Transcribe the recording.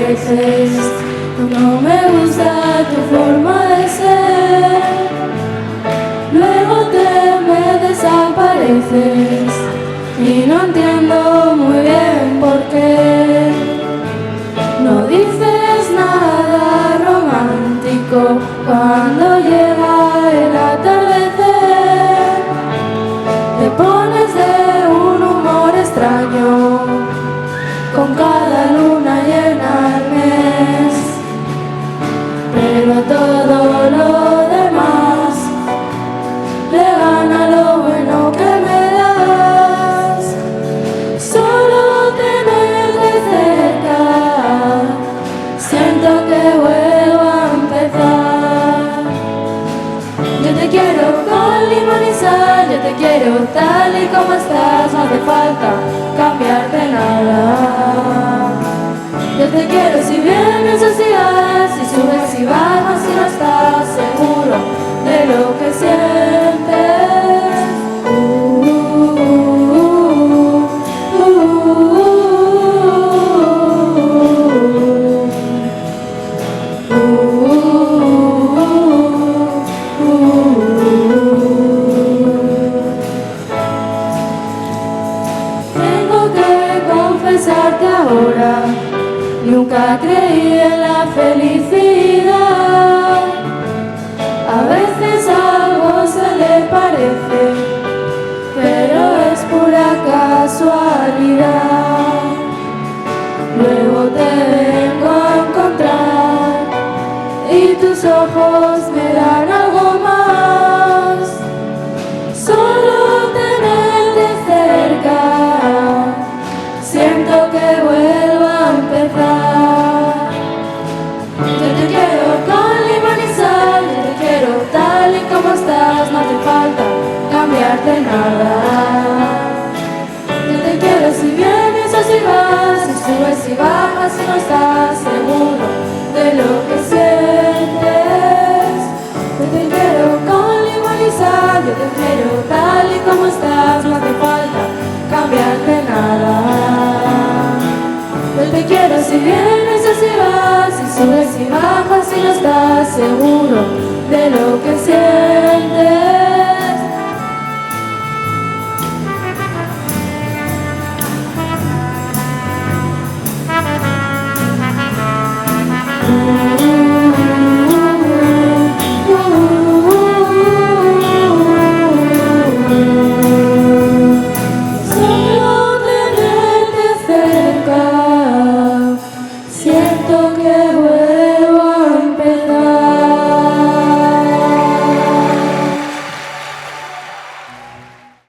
desapareces. No me gusta tu forma de ser, luego me desapareces y no entiendo muy bien por qué. No dices nada romántico cuando llega el atardecer. Te pones de un humor extraño con cada luna llena al mes, pero todo lo demás le gana lo bueno que me das. Solo tenerte cerca, siento que vuelvo a empezar. Yo te quiero con limón y sal, yo te quiero tal y como estás, no hace falta cambiarte nada. Yo te quiero si vienes o si vas, si subes y bajas, si no estás seguro de lo que sientes. Tengo que confesarte ahora, nunca creí en la felicidad. A veces algo se le parece, pero es pura casualidad. Luego te vengo a encontrar y tus ojos me dan algo más. Solo tenerte cerca, siento que vuelvo a empezar. Yo te quiero con limón y sal, yo te quiero tal y como estás, no hace falta cambiarte nada. Yo te quiero si vienes o si vas, si subes y bajas, si no estás seguro de lo que sientes. Yo te quiero con limón y sal, yo te quiero tal y como estás, no hace falta cambiarte nada. Yo te quiero si vienes o si vas, si subes y bajas, si no estás seguro de lo que sientes.